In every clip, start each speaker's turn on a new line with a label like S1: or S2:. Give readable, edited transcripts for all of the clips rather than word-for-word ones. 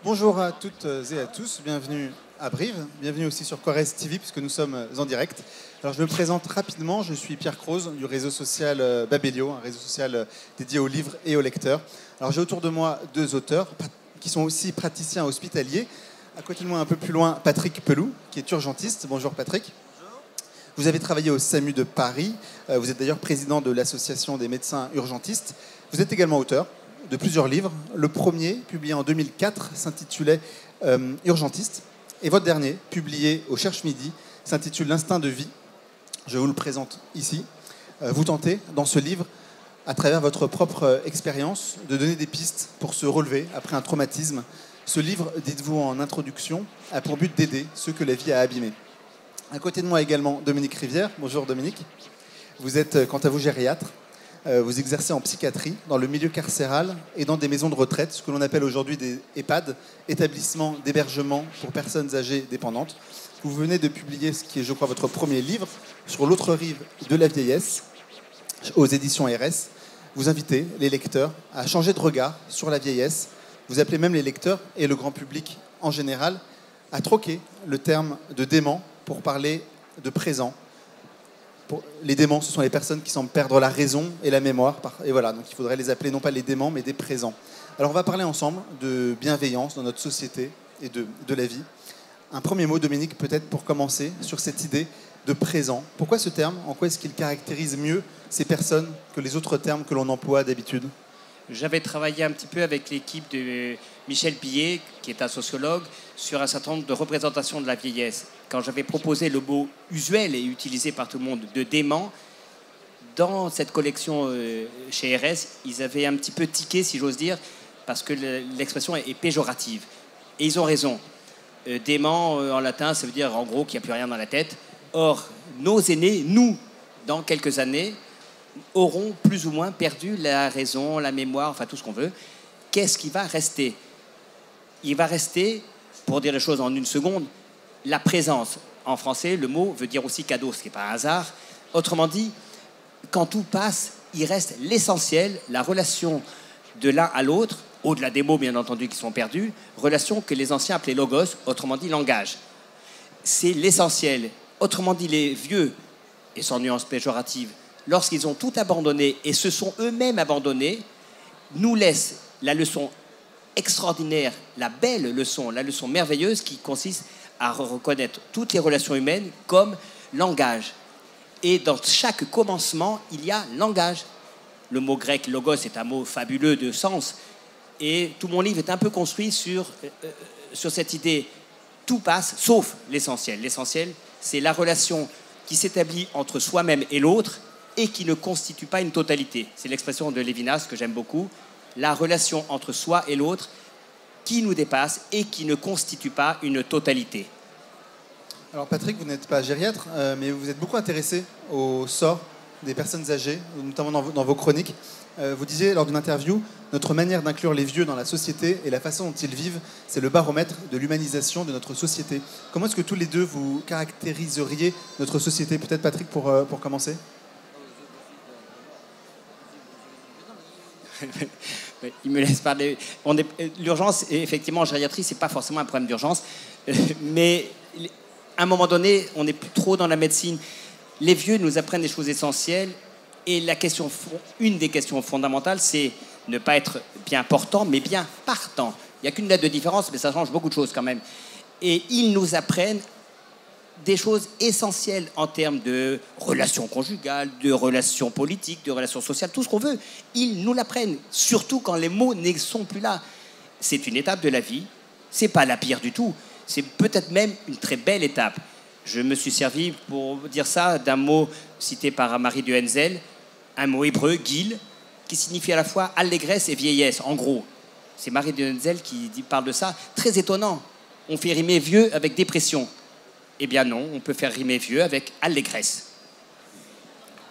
S1: Bonjour à toutes et à tous, bienvenue à Brive, bienvenue aussi sur Corrèze TV puisque nous sommes en direct. Alors je me présente rapidement, je suis Pierre Croze du réseau social Babelio, un réseau social dédié aux livres et aux lecteurs. Alors j'ai autour de moi deux auteurs qui sont aussi praticiens hospitaliers. À côté de moi, un peu plus loin, Patrick Pelou, qui est urgentiste. Bonjour Patrick. Bonjour. Vous avez travaillé au SAMU de Paris, vous êtes d'ailleurs président de l'association des médecins urgentistes. Vous êtes également auteur de plusieurs livres. Le premier, publié en 2004, s'intitulait Urgentiste. Et votre dernier, publié au Cherche Midi, s'intitule L'instinct de vie. Je vous le présente ici. Vous tentez, dans ce livre, à travers votre propre expérience, de donner des pistes pour se relever après un traumatisme. Ce livre, dites-vous en introduction, a pour but d'aider ceux que la vie a abîmés. À côté de moi également, Dominique Rivière. Bonjour Dominique. Vous êtes, quant à vous, gériatre. Vous exercez en psychiatrie, dans le milieu carcéral et dans des maisons de retraite, ce que l'on appelle aujourd'hui des EHPAD, établissements d'hébergement pour personnes âgées dépendantes. Vous venez de publier ce qui est, je crois, votre premier livre, Sur l'autre rive de la vieillesse, aux éditions RS. Vous invitez les lecteurs à changer de regard sur la vieillesse. Vous appelez même les lecteurs et le grand public en général à troquer le terme de dément pour parler de présent. Les déments, ce sont les personnes qui semblent perdre la raison et la mémoire. Et voilà, donc il faudrait les appeler non pas les déments, mais des présents. Alors on va parler ensemble de bienveillance dans notre société et de la vie. Un premier mot, Dominique, peut-être pour commencer, sur cette idée de présent. Pourquoi ce terme? En quoi est-ce qu'il caractérise mieux ces personnes que les autres termes que l'on emploie d'habitude?
S2: J'avais travaillé un petit peu avec l'équipe de Michel Pillet, qui est un sociologue, sur un certain nombre de représentations de la vieillesse. Quand j'avais proposé le mot usuel et utilisé par tout le monde de dément, dans cette collection chez RS, ils avaient un petit peu tiqué, si j'ose dire, parce que l'expression est péjorative. Et ils ont raison. Dément, en latin, ça veut dire en gros qu'il n'y a plus rien dans la tête. Or, nos aînés, nous, dans quelques années, auront plus ou moins perdu la raison, la mémoire, enfin tout ce qu'on veut. Qu'est-ce qui va rester? Il va rester, pour dire les choses en une seconde, la présence. En français, le mot veut dire aussi cadeau, ce qui n'est pas un hasard. Autrement dit, quand tout passe, il reste l'essentiel, la relation de l'un à l'autre, au-delà des mots bien entendu qui sont perdus, relation que les anciens appelaient logos, autrement dit langage. C'est l'essentiel. Autrement dit, les vieux, et sans nuance péjorative, lorsqu'ils ont tout abandonné et se sont eux-mêmes abandonnés, nous laissent la leçon extraordinaire, la belle leçon, la leçon merveilleuse qui consiste à reconnaître toutes les relations humaines comme langage. Et dans chaque commencement, il y a langage. Le mot grec logos est un mot fabuleux de sens. Et tout mon livre est un peu construit sur cette idée. Tout passe, sauf l'essentiel. L'essentiel, c'est la relation qui s'établit entre soi-même et l'autre et qui ne constitue pas une totalité. C'est l'expression de Lévinas que j'aime beaucoup. La relation entre soi et l'autre qui nous dépasse et qui ne constitue pas une totalité.
S1: Alors Patrick, vous n'êtes pas gériatre, mais vous êtes beaucoup intéressé au sort des personnes âgées, notamment dans vos chroniques. Vous disiez lors d'une interview, notre manière d'inclure les vieux dans la société et la façon dont ils vivent, c'est le baromètre de l'humanisation de notre société. Comment est-ce que tous les deux vous caractériseriez notre société? Peut-être Patrick pour commencer.
S2: Il me laisse parler. L'urgence, effectivement, en gériatrie, c'est pas forcément un problème d'urgence, mais à un moment donné, on n'est plus trop dans la médecine. Les vieux nous apprennent des choses essentielles, et une des questions fondamentales, c'est ne pas être bien portant, mais bien partant. Il n'y a qu'une lettre de différence, mais ça change beaucoup de choses quand même. Et ils nous apprennent des choses essentielles en termes de relations conjugales, de relations politiques, de relations sociales, tout ce qu'on veut. Ils nous l'apprennent, surtout quand les mots ne sont plus là. C'est une étape de la vie, c'est pas la pire du tout, c'est peut-être même une très belle étape. Je me suis servi, pour dire ça, d'un mot cité par Marie de Henzel, un mot hébreu, gil, qui signifie à la fois allégresse et vieillesse, en gros. C'est Marie de Henzel qui parle de ça. Très étonnant. On fait rimer vieux avec dépression. Eh bien non, on peut faire rimer vieux avec allégresse.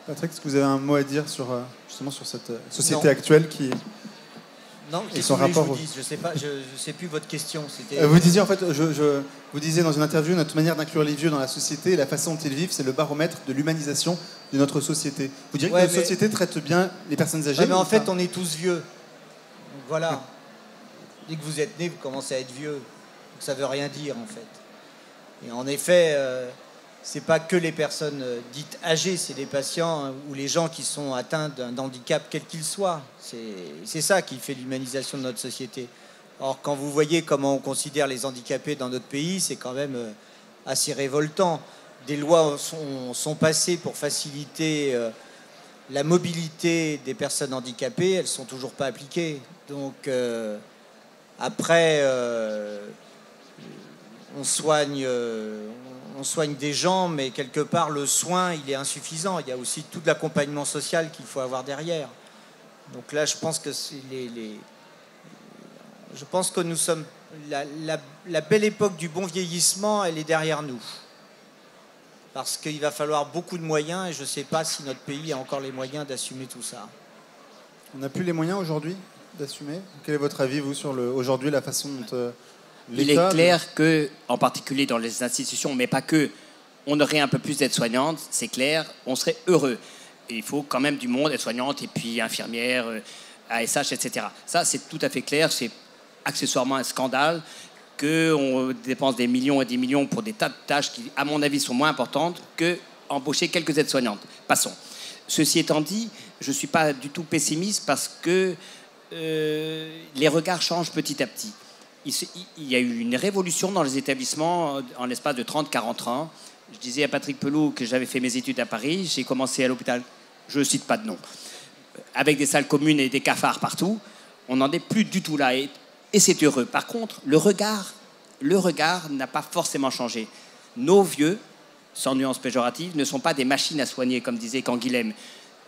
S1: Patrick, est-ce que vous avez un mot à dire sur, justement sur cette société actuelle qui...
S3: Non, qu'est-ce que vous voulez que je vous dise ? Je sais pas, je sais plus votre question.
S1: Vous disiez en fait, vous disiez dans une interview, notre manière d'inclure les vieux dans la société et la façon dont ils vivent, c'est le baromètre de l'humanisation de notre société. Vous diriez que notre société traite bien les personnes âgées ?
S3: Mais en fait, on est tous vieux. Donc voilà. Dès que vous êtes né, vous commencez à être vieux. Donc ça veut rien dire en fait. Et en effet, c'est pas que les personnes dites âgées, c'est les patients ou les gens qui sont atteints d'un handicap quel qu'il soit. C'est ça qui fait l'humanisation de notre société. Or, quand vous voyez comment on considère les handicapés dans notre pays, c'est quand même assez révoltant. Des lois sont passées pour faciliter la mobilité des personnes handicapées, elles sont toujours pas appliquées. Donc après, on soigne des gens, mais quelque part, le soin, il est insuffisant. Il y a aussi tout l'accompagnement social qu'il faut avoir derrière. Donc là, je pense que je pense que nous sommes... La belle époque du bon vieillissement, elle est derrière nous. Parce qu'il va falloir beaucoup de moyens, et je ne sais pas si notre pays a encore les moyens d'assumer tout ça.
S1: On n'a plus les moyens aujourd'hui d'assumer ? Quel est votre avis, vous, sur aujourd'hui, la façon dont...
S2: Il est clair que, en particulier dans les institutions, mais pas que, on aurait un peu plus d'aides-soignantes, c'est clair, on serait heureux. Et il faut quand même du monde, aides-soignantes, et puis infirmières, ASH, etc. Ça, c'est tout à fait clair, c'est accessoirement un scandale qu'on dépense des millions et des millions pour des tas de tâches qui, à mon avis, sont moins importantes que embaucher quelques aides-soignantes. Passons. Ceci étant dit, je ne suis pas du tout pessimiste parce que les regards changent petit à petit. Il y a eu une révolution dans les établissements en l'espace de 30-40 ans. Je disais à Patrick Pelou que j'avais fait mes études à Paris. J'ai commencé à l'hôpital, je ne cite pas de nom, avec des salles communes et des cafards partout. On n'en est plus du tout là et c'est heureux. Par contre, le regard n'a pas forcément changé. Nos vieux, sans nuance péjorative, ne sont pas des machines à soigner, comme disait Canguilhem.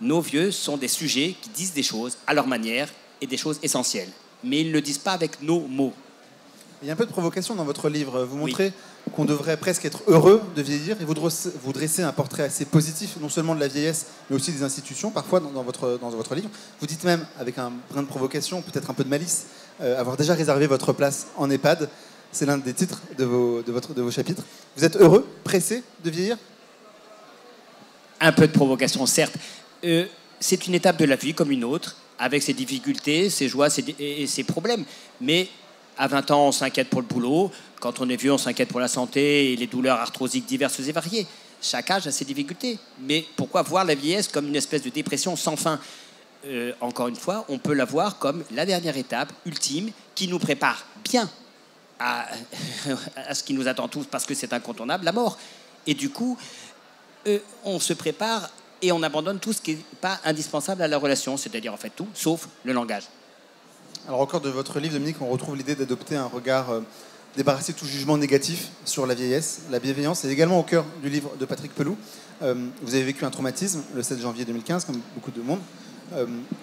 S2: Nos vieux sont des sujets qui disent des choses à leur manière et des choses essentielles. Mais ils ne le disent pas avec nos mots.
S1: Il y a un peu de provocation dans votre livre. Vous montrez qu'on devrait presque être heureux de vieillir et vous dressez un portrait assez positif, non seulement de la vieillesse, mais aussi des institutions, parfois dans votre livre. Vous dites même, avec un brin de provocation, peut-être un peu de malice, avoir déjà réservé votre place en EHPAD. C'est l'un des titres de vos chapitres. Vous êtes heureux, pressé de vieillir ?
S2: Un peu de provocation, certes. C'est une étape de la vie comme une autre, avec ses difficultés, ses joies et ses problèmes. Mais à 20 ans, on s'inquiète pour le boulot. Quand on est vieux, on s'inquiète pour la santé et les douleurs arthrosiques diverses et variées. Chaque âge a ses difficultés. Mais pourquoi voir la vieillesse comme une espèce de dépression sans fin ? Encore une fois, on peut la voir comme la dernière étape ultime qui nous prépare bien à ce qui nous attend tous, parce que c'est incontournable, la mort. Et du coup, on se prépare et on abandonne tout ce qui n'est pas indispensable à la relation, c'est-à-dire en fait tout, sauf le langage.
S1: Alors encore de votre livre, Dominique, on retrouve l'idée d'adopter un regard débarrassé de tout jugement négatif sur la vieillesse. La bienveillance est également au cœur du livre de Patrick Pelou. Vous avez vécu un traumatisme le 7 janvier 2015, comme beaucoup de monde.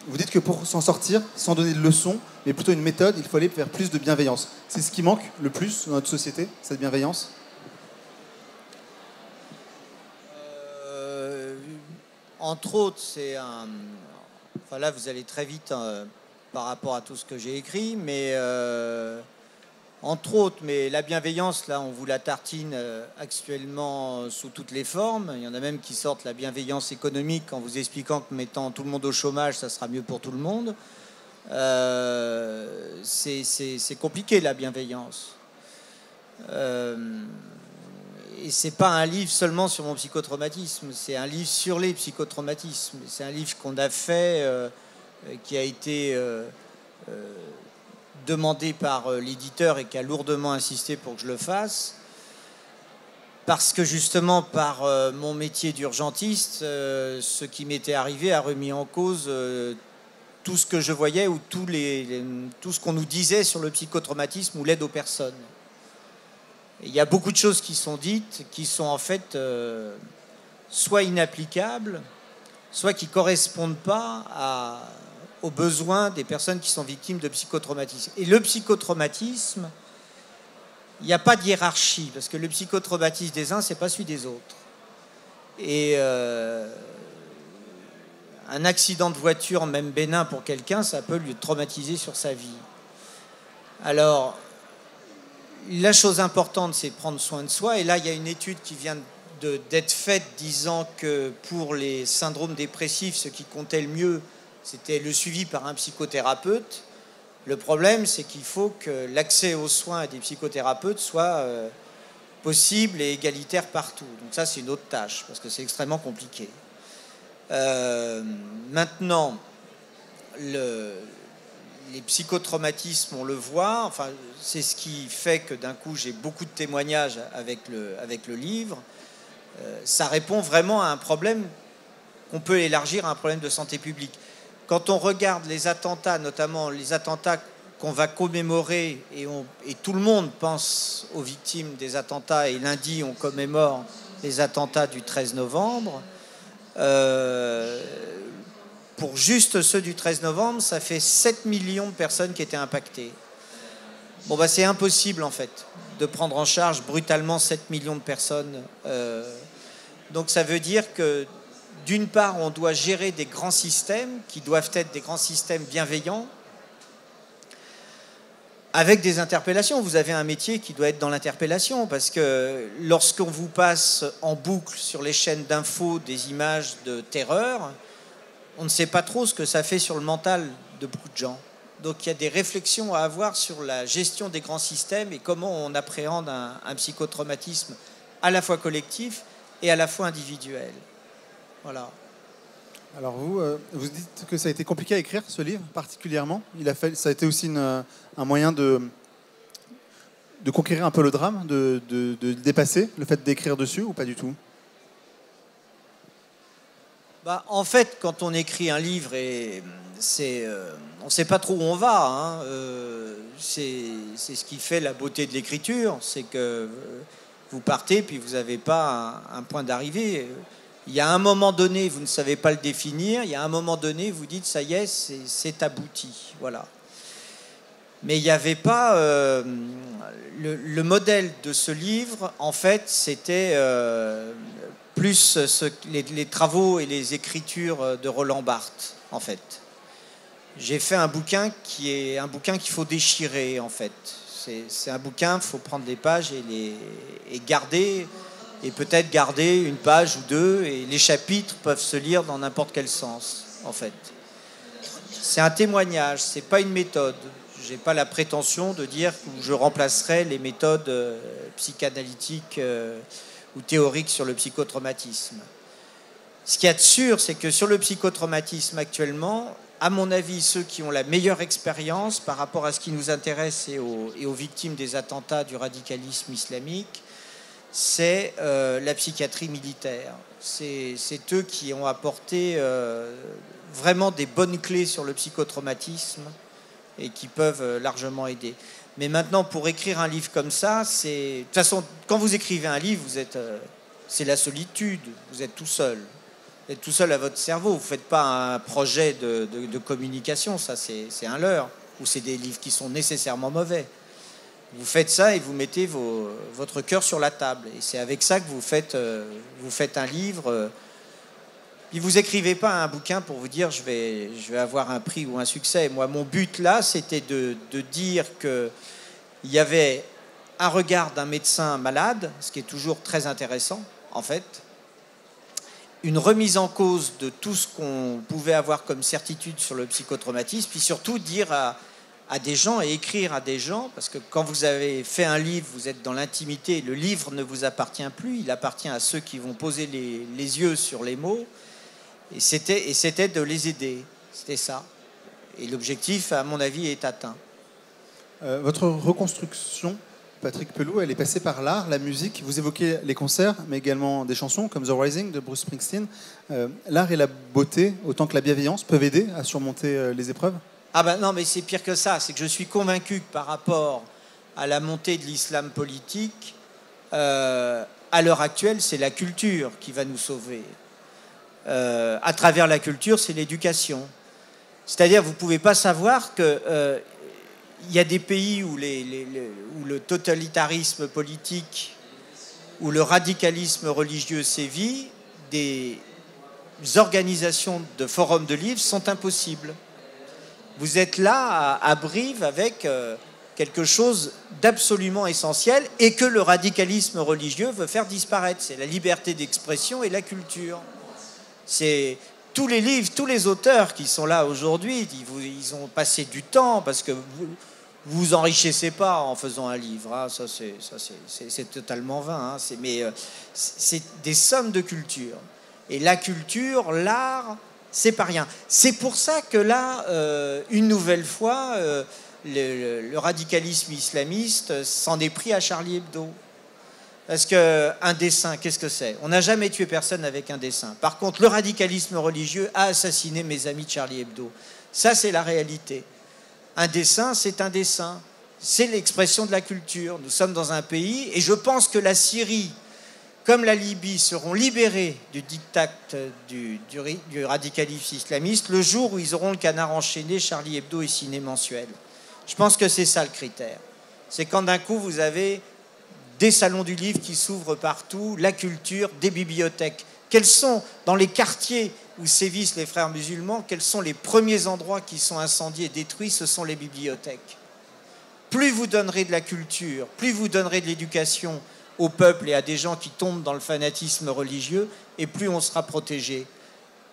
S1: Vous dites que pour s'en sortir, sans donner de leçons, mais plutôt une méthode, il faut aller vers plus de bienveillance. C'est ce qui manque le plus dans notre société, cette bienveillance ?
S3: Entre autres, c'est un... Enfin là, vous allez très vite par rapport à tout ce que j'ai écrit, mais entre autres, mais la bienveillance, là, on vous la tartine actuellement sous toutes les formes. Il y en a même qui sortent la bienveillance économique en vous expliquant que mettant tout le monde au chômage, ça sera mieux pour tout le monde. C'est compliqué, la bienveillance. Et c'est pas un livre seulement sur mon psychotraumatisme, c'est un livre sur les psychotraumatismes. C'est un livre qu'on a fait, qui a été demandé par l'éditeur et qui a lourdement insisté pour que je le fasse. Parce que justement, par mon métier d'urgentiste, ce qui m'était arrivé a remis en cause tout ce que je voyais ou tout ce qu'on nous disait sur le psychotraumatisme ou l'aide aux personnes. Il y a beaucoup de choses qui sont dites qui sont en fait soit inapplicables, soit qui ne correspondent pas aux besoins des personnes qui sont victimes de psychotraumatisme. Et le psychotraumatisme, il n'y a pas de hiérarchie, parce que le psychotraumatisme des uns, c'est pas celui des autres. Et un accident de voiture, même bénin pour quelqu'un, ça peut lui traumatiser sur sa vie. Alors, la chose importante, c'est prendre soin de soi. Et là, il y a une étude qui vient d'être faite disant que pour les syndromes dépressifs, ce qui comptait le mieux, c'était le suivi par un psychothérapeute. Le problème, c'est qu'il faut que l'accès aux soins des psychothérapeutes soit possible et égalitaire partout. Donc ça, c'est une autre tâche, parce que c'est extrêmement compliqué. Maintenant, les psychotraumatismes, on le voit, enfin, c'est ce qui fait que d'un coup, j'ai beaucoup de témoignages avec le livre. Ça répond vraiment à un problème qu'on peut élargir à un problème de santé publique. Quand on regarde les attentats, notamment les attentats qu'on va commémorer, et tout le monde pense aux victimes des attentats, et lundi, on commémore les attentats du 13 novembre, pour juste ceux du 13 novembre, ça fait 7 millions de personnes qui étaient impactées. Bon, bah, c'est impossible, en fait, de prendre en charge brutalement 7 millions de personnes. Donc ça veut dire que, d'une part, on doit gérer des grands systèmes qui doivent être des grands systèmes bienveillants, avec des interpellations. Vous avez un métier qui doit être dans l'interpellation, parce que lorsqu'on vous passe en boucle sur les chaînes d'infos des images de terreur, on ne sait pas trop ce que ça fait sur le mental de beaucoup de gens. Donc il y a des réflexions à avoir sur la gestion des grands systèmes et comment on appréhende un psychotraumatisme à la fois collectif et à la fois individuel. Voilà.
S1: Alors vous dites que ça a été compliqué à écrire, ce livre, particulièrement. Ça a été aussi un moyen de conquérir un peu le drame, de dépasser le fait d'écrire dessus, ou pas du tout?
S3: Bah, en fait, quand on écrit un livre, on ne sait pas trop où on va. Hein. C'est ce qui fait la beauté de l'écriture, c'est que vous partez, puis vous n'avez pas un point d'arrivée. Il y a un moment donné, vous ne savez pas le définir. Il y a un moment donné, vous dites, ça y est, c'est abouti. Voilà. Mais il n'y avait pas... le modèle de ce livre, en fait, c'était plus les travaux et les écritures de Roland Barthes, en fait. J'ai fait un bouquin qui est un bouquin qu'il faut déchirer, en fait. C'est un bouquin, il faut prendre des pages et garder... et peut-être garder une page ou deux, et les chapitres peuvent se lire dans n'importe quel sens, en fait. C'est un témoignage, c'est pas une méthode. J'ai pas la prétention de dire que je remplacerai les méthodes psychanalytiques ou théoriques sur le psychotraumatisme. Ce qu'il y a de sûr, c'est que sur le psychotraumatisme actuellement, à mon avis, ceux qui ont la meilleure expérience par rapport à ce qui nous intéresse et aux victimes des attentats du radicalisme islamique, c'est la psychiatrie militaire. C'est eux qui ont apporté vraiment des bonnes clés sur le psychotraumatisme et qui peuvent largement aider. Mais maintenant, pour écrire un livre comme ça, de toute façon, quand vous écrivez un livre, c'est la solitude, vous êtes tout seul. Vous êtes tout seul à votre cerveau, vous ne faites pas un projet de communication, ça c'est un leurre, ou c'est des livres qui sont nécessairement mauvais. Vous faites ça et vous mettez votre cœur sur la table. Et c'est avec ça que vous faites un livre. Puis vous écrivez pas un bouquin pour vous dire je vais avoir un prix ou un succès. Moi, mon but là, c'était de dire qu'il y avait un regard d'un médecin malade, ce qui est toujours très intéressant, en fait. Une remise en cause de tout ce qu'on pouvait avoir comme certitude sur le psychotraumatisme, puis surtout dire à des gens et écrire à des gens, parce que quand vous avez fait un livre, vous êtes dans l'intimité, le livre ne vous appartient plus, il appartient à ceux qui vont poser les yeux sur les mots, et c'était de les aider, c'était ça. Et l'objectif, à mon avis, est atteint.
S1: Votre reconstruction, Patrick Pelloux, elle est passée par l'art, la musique. Vous évoquez les concerts, mais également des chansons comme The Rising de Bruce Springsteen. L'art et la beauté, autant que la bienveillance, peuvent aider à surmonter les épreuves?
S3: Ah ben non, mais c'est pire que ça. C'est que je suis convaincu que par rapport à la montée de l'islam politique, à l'heure actuelle, c'est la culture qui va nous sauver. À travers la culture, c'est l'éducation. C'est-à-dire, vous ne pouvez pas savoir que il y a des pays où, où le totalitarisme politique, où le radicalisme religieux sévit, des organisations de forums de livres sont impossibles. Vous êtes là à Brive avec quelque chose d'absolument essentiel et que le radicalisme religieux veut faire disparaître. C'est la liberté d'expression et la culture. C'est tous les livres, tous les auteurs qui sont là aujourd'hui, ils ont passé du temps parce que vous enrichissez pas en faisant un livre. Hein. Ça, c'est totalement vain. Hein. C'est des sommes de culture. Et la culture, l'art, c'est pas rien. C'est pour ça que là, une nouvelle fois, le radicalisme islamiste s'en est pris à Charlie Hebdo. Parce qu'un dessin, qu'est-ce que c'est? On n'a jamais tué personne avec un dessin. Par contre, le radicalisme religieux a assassiné mes amis de Charlie Hebdo. Ça, c'est la réalité. Un dessin, c'est un dessin. C'est l'expression de la culture. Nous sommes dans un pays, et je pense que la Syrie, comme la Libye, seront libérés du diktat du radicalisme islamiste le jour où ils auront le canard enchaîné, Charlie Hebdo et Ciné Mensuel. Je pense que c'est ça le critère. C'est quand d'un coup vous avez des salons du livre qui s'ouvrent partout, la culture, des bibliothèques. Quels sont, dans les quartiers où sévissent les frères musulmans, quels sont les premiers endroits qui sont incendiés et détruits? Ce sont les bibliothèques. Plus vous donnerez de la culture, plus vous donnerez de l'éducation au peuple et à des gens qui tombent dans le fanatisme religieux, et plus on sera protégé.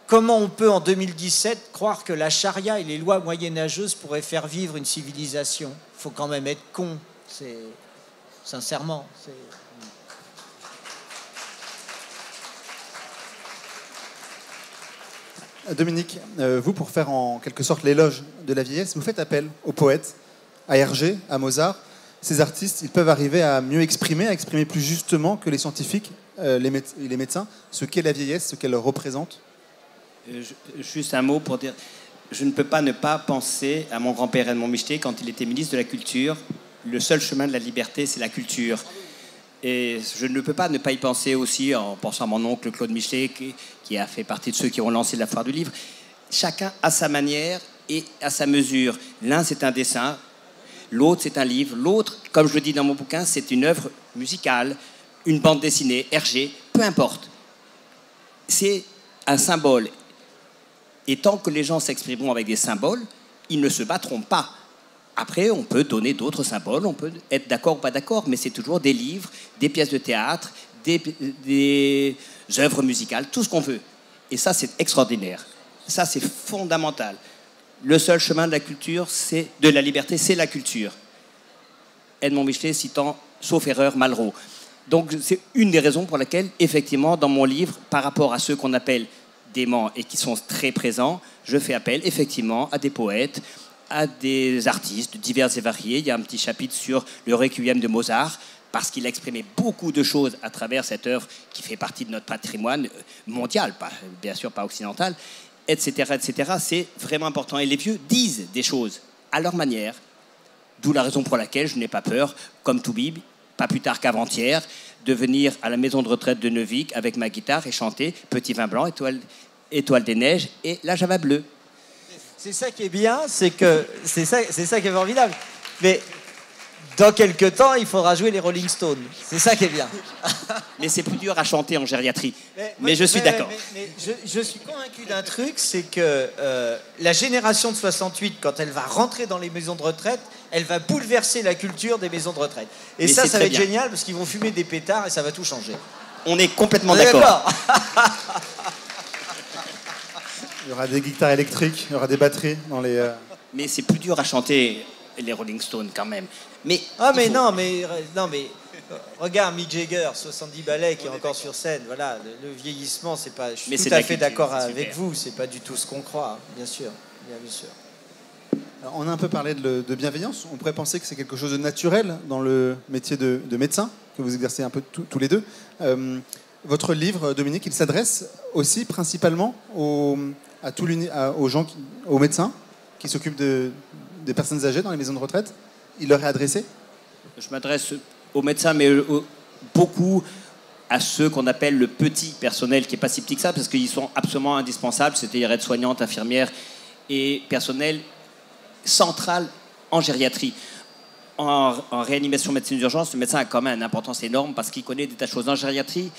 S3: Comment on peut, en 2017, croire que la charia et les lois moyenâgeuses pourraient faire vivre une civilisation? Il faut quand même être con. Sincèrement.
S1: Dominique, vous, pour faire en quelque sorte l'éloge de la vieillesse, vous faites appel aux poètes, à Hergé, à Mozart. Ces artistes, ils peuvent arriver à mieux exprimer, à exprimer plus justement que les scientifiques, les médecins, ce qu'est la vieillesse, ce qu'elle représente.
S2: Juste un mot pour dire, je ne peux pas ne pas penser à mon grand-père Edmond Michelet quand il était ministre de la Culture. Le seul chemin de la liberté, c'est la culture. Et je ne peux pas ne pas y penser aussi en pensant à mon oncle Claude Michelet, qui a fait partie de ceux qui ont lancé la Foire du Livre. Chacun à sa manière et à sa mesure. L'un, c'est un dessin, l'autre, c'est un livre, l'autre, comme je le dis dans mon bouquin, c'est une œuvre musicale, une bande dessinée, Hergé, peu importe. C'est un symbole. Et tant que les gens s'exprimeront avec des symboles, ils ne se battront pas. Après, on peut donner d'autres symboles, on peut être d'accord ou pas d'accord, mais c'est toujours des livres, des pièces de théâtre, des œuvres musicales, tout ce qu'on veut. Et ça, c'est extraordinaire. Ça, c'est fondamental. Le seul chemin de la culture, de la liberté, c'est la culture. Edmond Michelet citant, sauf erreur, Malraux. Donc, c'est une des raisons pour laquelle, effectivement, dans mon livre, par rapport à ceux qu'on appelle déments et qui sont très présents, je fais appel, effectivement, à des poètes, à des artistes divers et variés. Il y a un petit chapitre sur le Requiem de Mozart, parce qu'il a exprimé beaucoup de choses à travers cette œuvre qui fait partie de notre patrimoine mondial, bien sûr pas occidental, etc., etc. C'est vraiment important. Et les vieux disent des choses à leur manière, d'où la raison pour laquelle je n'ai pas peur, comme Toubib, pas plus tard qu'avant-hier, de venir à la maison de retraite de Neuvic avec ma guitare et chanter Petit vin blanc, étoile des neiges et la Java bleue.
S3: C'est ça qui est bien, c'est ça qui est formidable. Mais dans quelques temps, il faudra jouer les Rolling Stones. C'est ça qui est bien.
S2: Mais c'est plus dur à chanter en gériatrie. Mais je suis d'accord.
S3: Je suis convaincu d'un truc, c'est que la génération de 68, quand elle va rentrer dans les maisons de retraite, elle va bouleverser la culture des maisons de retraite. Et ça va être génial, parce qu'ils vont fumer des pétards et ça va tout changer.
S2: On est complètement d'accord.
S1: Il y aura des guitares électriques, il y aura des batteries dans les...
S2: Mais c'est plus dur à chanter, les Rolling Stones, quand même. Mais
S3: non, mais regarde Mick Jagger, 70 ballets, qui est encore sur scène. Voilà, le vieillissement, c'est pas... Je suis tout à fait d'accord avec vous, c'est pas du tout ce qu'on croit, bien sûr. Bien sûr.
S1: Alors, on a un peu parlé de bienveillance. On pourrait penser que c'est quelque chose de naturel dans le métier de médecin, que vous exercez un peu tous les deux. Votre livre, Dominique, il s'adresse aussi principalement aux médecins qui s'occupent des personnes âgées dans les maisons de retraite. Il leur est adressé?
S2: Je m'adresse aux médecins, mais beaucoup à ceux qu'on appelle le petit personnel, qui n'est pas si petit que ça, parce qu'ils sont absolument indispensables, c'est-à-dire aides-soignantes, infirmières et personnel central en gériatrie. En réanimation médecine d'urgence, le médecin a quand même une importance énorme parce qu'il connaît des tas de choses. En gériatrie,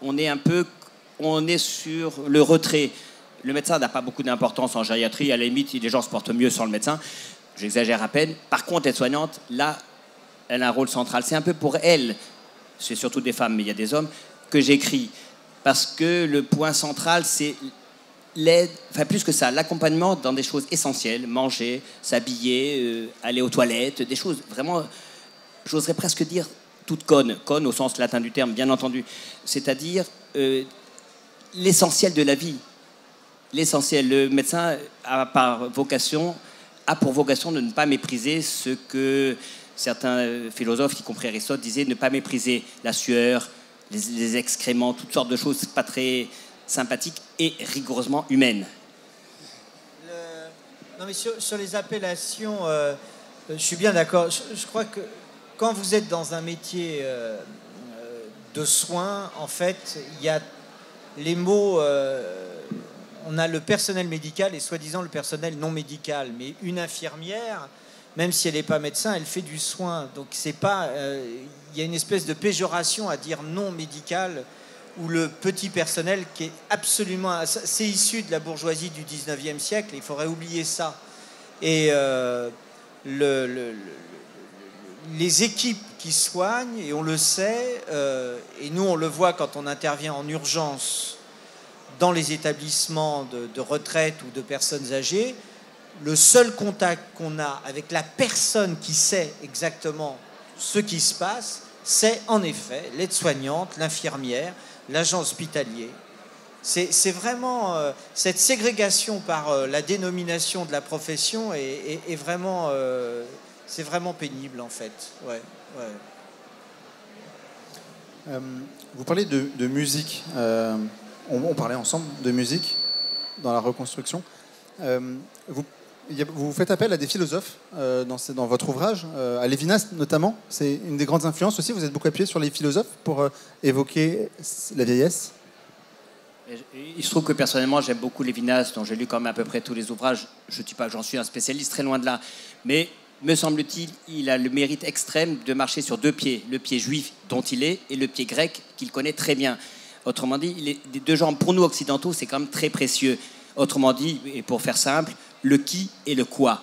S2: on est sur le retrait. Le médecin n'a pas beaucoup d'importance en gériatrie. À la limite, les gens se portent mieux sans le médecin. J'exagère à peine. Par contre, aide-soignante, là, elle a un rôle central. C'est un peu pour elle, c'est surtout des femmes, mais il y a des hommes, que j'écris. Parce que le point central, c'est l'aide, enfin plus que ça, l'accompagnement dans des choses essentielles, manger, s'habiller, aller aux toilettes, des choses vraiment, j'oserais presque dire, toutes connes au sens latin du terme, bien entendu. C'est-à-dire l'essentiel de la vie. L'essentiel. Le médecin a pour vocation de ne pas mépriser ce que certains philosophes, y compris Aristote, disaient, ne pas mépriser la sueur, les excréments, toutes sortes de choses pas très sympathiques et rigoureusement humaines.
S3: Non mais sur les appellations, je suis bien d'accord. Je crois que quand vous êtes dans un métier de soins, en fait, il y a les mots... on a le personnel médical et soi-disant le personnel non médical. Mais une infirmière, même si elle n'est pas médecin, elle fait du soin. Donc c'est pas... il y a une espèce de péjoration à dire non médical, ou le petit personnel qui est absolument... C'est issu de la bourgeoisie du 19e siècle, il faudrait oublier ça. Et les équipes qui soignent, et on le sait, et nous on le voit quand on intervient en urgence dans les établissements de retraite ou de personnes âgées, le seul contact qu'on a avec la personne qui sait exactement ce qui se passe, c'est en effet l'aide-soignante, l'infirmière, l'agent hospitalier. C'est vraiment... cette ségrégation par la dénomination de la profession est vraiment... c'est vraiment pénible, en fait. Ouais, ouais.
S1: Vous parlez de musique. On parlait ensemble de musique dans la reconstruction. Vous faites appel à des philosophes dans votre ouvrage, à Lévinas notamment. C'est une des grandes influences aussi. Vous êtes beaucoup appuyé sur les philosophes pour évoquer la vieillesse.
S2: Il se trouve que personnellement, j'aime beaucoup Lévinas, dont j'ai lu quand même à peu près tous les ouvrages. Je ne dis pas que j'en suis un spécialiste, très loin de là. Mais me semble-t-il, il a le mérite extrême de marcher sur deux pieds. Le pied juif dont il est et le pied grec qu'il connaît très bien. Autrement dit, des deux jambes, pour nous occidentaux, c'est quand même très précieux. Autrement dit, et pour faire simple, le qui et le quoi.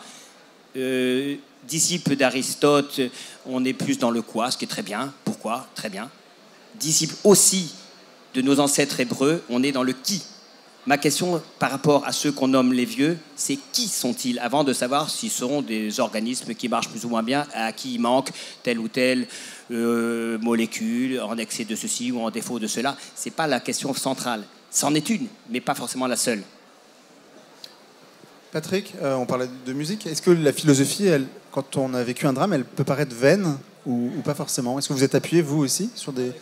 S2: Disciple d'Aristote, on est plus dans le quoi, ce qui est très bien. Pourquoi ? Très bien. Disciple aussi de nos ancêtres hébreux, on est dans le qui. Ma question par rapport à ceux qu'on nomme les vieux, c'est qui sont-ils, avant de savoir s'ils seront des organismes qui marchent plus ou moins bien, à qui il manque telle ou telle molécule, en excès de ceci ou en défaut de cela. Ce n'est pas la question centrale. C'en est une, mais pas forcément la seule.
S1: Patrick, on parlait de musique. Est-ce que la philosophie, quand on a vécu un drame, elle peut paraître vaine ou pas forcément ? Est-ce que vous êtes appuyé, vous aussi, sur des...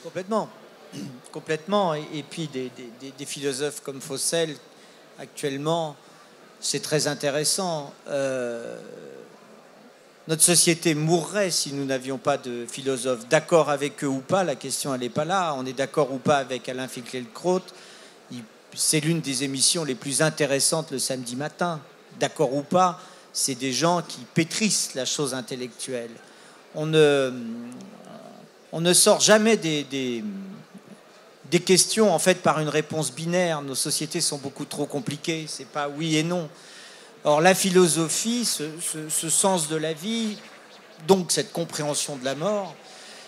S3: Complètement. Et puis des philosophes comme Faucel, actuellement, c'est très intéressant. Notre société mourrait si nous n'avions pas de philosophes. D'accord avec eux ou pas, la question, elle n'est pas là. On est d'accord ou pas avec Alain Finkielkraut. C'est l'une des émissions les plus intéressantes le samedi matin. D'accord ou pas, c'est des gens qui pétrissent la chose intellectuelle. On ne sort jamais des questions en fait par une réponse binaire. Nos sociétés sont beaucoup trop compliquées. C'est pas oui et non. Or la philosophie, ce sens de la vie, donc cette compréhension de la mort,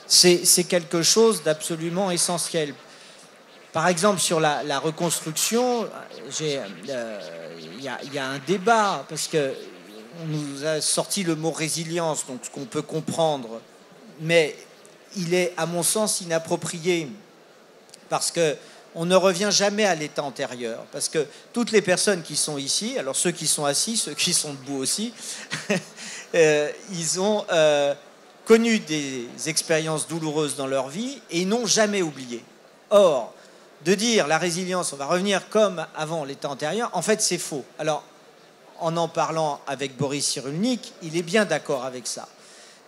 S3: c'est quelque chose d'absolument essentiel. Par exemple, sur la reconstruction, il y a un débat, parce qu'on nous a sorti le mot résilience, donc ce qu'on peut comprendre, mais il est, à mon sens, inapproprié, parce qu'on ne revient jamais à l'état antérieur, parce que toutes les personnes qui sont ici, alors ceux qui sont assis, ceux qui sont debout aussi, ils ont connu des expériences douloureuses dans leur vie et ils n'ont jamais oublié. Or, de dire la résilience, on va revenir comme avant l'état antérieur, en fait c'est faux. Alors, en parlant avec Boris Cyrulnik, il est bien d'accord avec ça.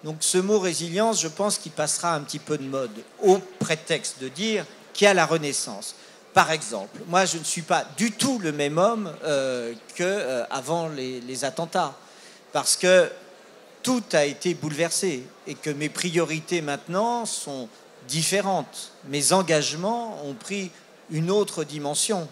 S3: Donc ce mot résilience, je pense qu'il passera un petit peu de mode, au prétexte de dire qu'il y a la Renaissance. Par exemple, moi je ne suis pas du tout le même homme qu'avant les attentats, parce que tout a été bouleversé et que mes priorités maintenant sont différentes. Mes engagements ont pris une autre dimension.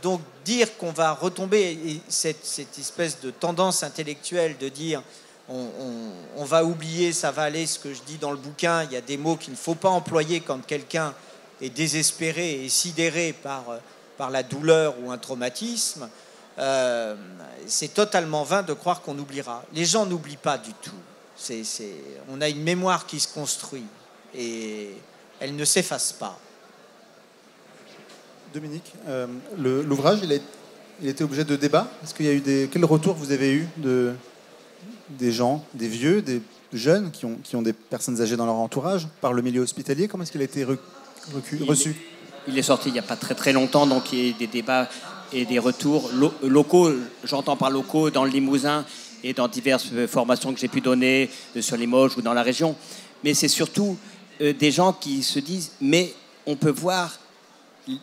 S3: Donc dire qu'on va retomber, et cette espèce de tendance intellectuelle de dire on va oublier, ça va aller, ce que je dis dans le bouquin, il y a des mots qu'il ne faut pas employer quand quelqu'un est désespéré et sidéré par la douleur ou un traumatisme. C'est totalement vain de croire qu'on oubliera. Les gens n'oublient pas du tout. On a une mémoire qui se construit et elle ne s'efface pas.
S1: Dominique, l'ouvrage, il était objet de débat. Est-ce qu'il y a eu quel retour vous avez eu des gens, des vieux, des jeunes qui ont des personnes âgées dans leur entourage par le milieu hospitalier? Comment est-ce qu'il a été reçu?
S2: Il est sorti il n'y a pas très très longtemps, donc il y a eu des débats et des retours locaux. J'entends par locaux dans le Limousin et dans diverses formations que j'ai pu donner sur Limoges ou dans la région. Mais c'est surtout des gens qui se disent mais on peut voir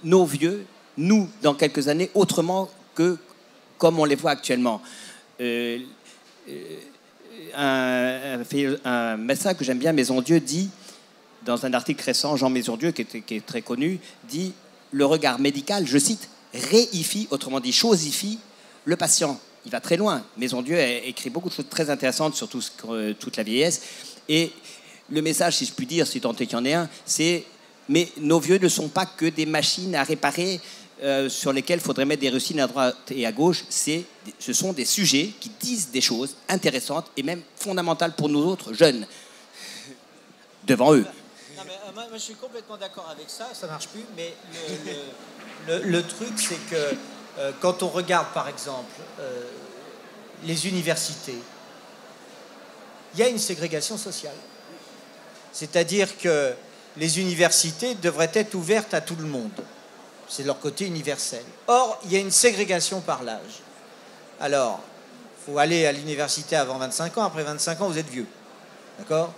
S2: nos vieux, nous, dans quelques années, autrement que comme on les voit actuellement. Un médecin que j'aime bien, Maisondieu, dit, dans un article récent, Jean Maisondieu, qui est très connu, dit « Le regard médical, je cite, réifie, autrement dit chosifie, le patient ». Il va très loin. Maisondieu a écrit beaucoup de choses très intéressantes sur toute la vieillesse. Et le message, si je puis dire, si tant est qu'il y en ait un, c'est « Mais nos vieux ne sont pas que des machines à réparer sur lesquelles il faudrait mettre des rustines à droite et à gauche. Ce sont des sujets qui disent des choses intéressantes et même fondamentales pour nous autres jeunes, devant eux. »
S3: Non, mais, moi, je suis complètement d'accord avec ça, ça ne marche plus, mais le truc, c'est que quand on regarde, par exemple, les universités, il y a une ségrégation sociale. C'est-à-dire que les universités devraient être ouvertes à tout le monde. C'est leur côté universel. Or, il y a une ségrégation par l'âge. Alors, il faut aller à l'université avant 25 ans. Après 25 ans, vous êtes vieux. D'accord ?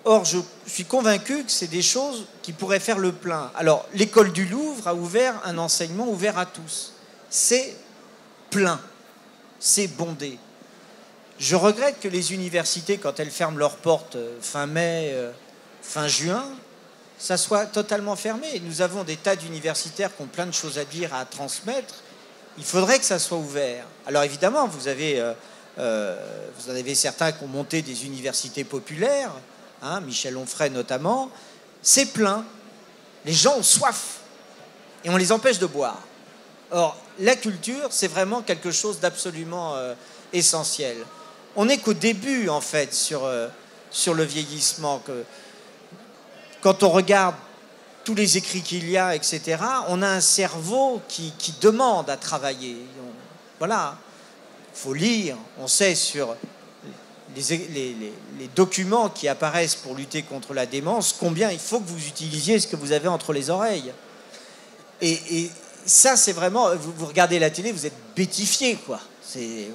S3: Or, je suis convaincu que c'est des choses qui pourraient faire le plein. Alors, l'école du Louvre a ouvert un enseignement ouvert à tous. C'est plein. C'est bondé. Je regrette que les universités, quand elles ferment leurs portes fin mai, fin juin, ça soit totalement fermé. Nous avons des tas d'universitaires qui ont plein de choses à dire, à transmettre. Il faudrait que ça soit ouvert. Alors évidemment, vous en avez certains qui ont monté des universités populaires, Michel Onfray notamment. C'est plein. Les gens ont soif et on les empêche de boire. Or, la culture, c'est vraiment quelque chose d'absolument essentiel. On n'est qu'au début, en fait, sur le vieillissement. Quand on regarde tous les écrits qu'il y a, etc., on a un cerveau qui demande à travailler. Voilà, il faut lire. On sait sur les documents qui apparaissent pour lutter contre la démence combien il faut que vous utilisiez ce que vous avez entre les oreilles. Et ça, c'est vraiment... Vous regardez la télé, vous êtes bêtifié, quoi. Et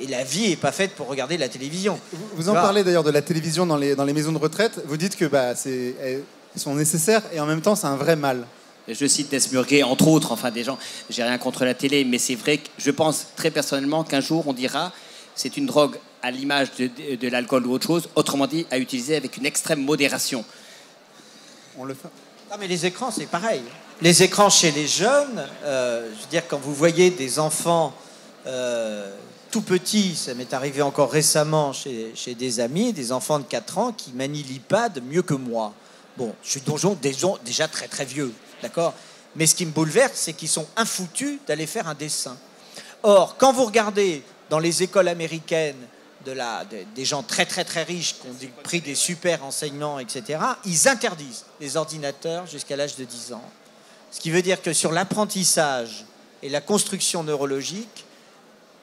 S3: la vie n'est pas faite pour regarder la télévision.
S1: Vous en parlez d'ailleurs de la télévision dans les maisons de retraite. Vous dites que elles sont nécessaires et en même temps c'est un vrai mal.
S2: Je cite Desmurguet, entre autres, enfin des gens, j'ai rien contre la télé, mais c'est vrai que je pense très personnellement qu'un jour on dira c'est une drogue à l'image de l'alcool ou autre chose, autrement dit à utiliser avec une extrême modération.
S1: On le fait.
S3: Non, mais les écrans c'est pareil. Les écrans chez les jeunes, je veux dire, quand vous voyez des enfants tout petits, ça m'est arrivé encore récemment chez des amis, des enfants de 4 ans qui manient l'iPad mieux que moi. Bon, je suis déjà très très vieux, d'accord ? Mais ce qui me bouleverse, c'est qu'ils sont infoutus d'aller faire un dessin. Or, quand vous regardez dans les écoles américaines des gens très très très riches qui ont pris des super enseignements, etc., ils interdisent les ordinateurs jusqu'à l'âge de 10 ans. Ce qui veut dire que sur l'apprentissage et la construction neurologique,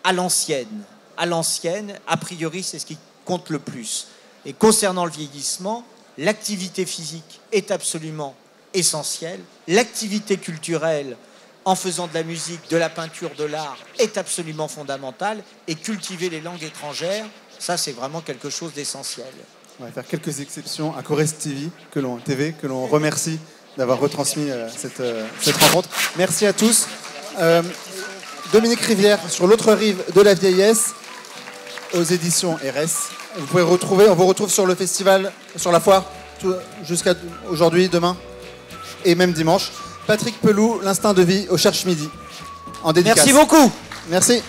S3: à l'ancienne, a priori, c'est ce qui compte le plus. Et concernant le vieillissement, l'activité physique est absolument essentielle. L'activité culturelle, en faisant de la musique, de la peinture, de l'art, est absolument fondamentale. Et cultiver les langues étrangères, ça, c'est vraiment quelque chose d'essentiel.
S1: On va faire quelques exceptions à Corrèze TV, que l'on remercie d'avoir retransmis cette rencontre. Merci à tous. Dominique Rivière, sur l'autre rive de la vieillesse. aux éditions RS. Vous pouvez retrouver, on vous retrouve sur le festival, sur la foire, jusqu'à aujourd'hui, demain et même dimanche. Patrick Pelou, L'Instinct de vie au Cherche Midi. En dédicace.
S3: Merci beaucoup.
S1: Merci.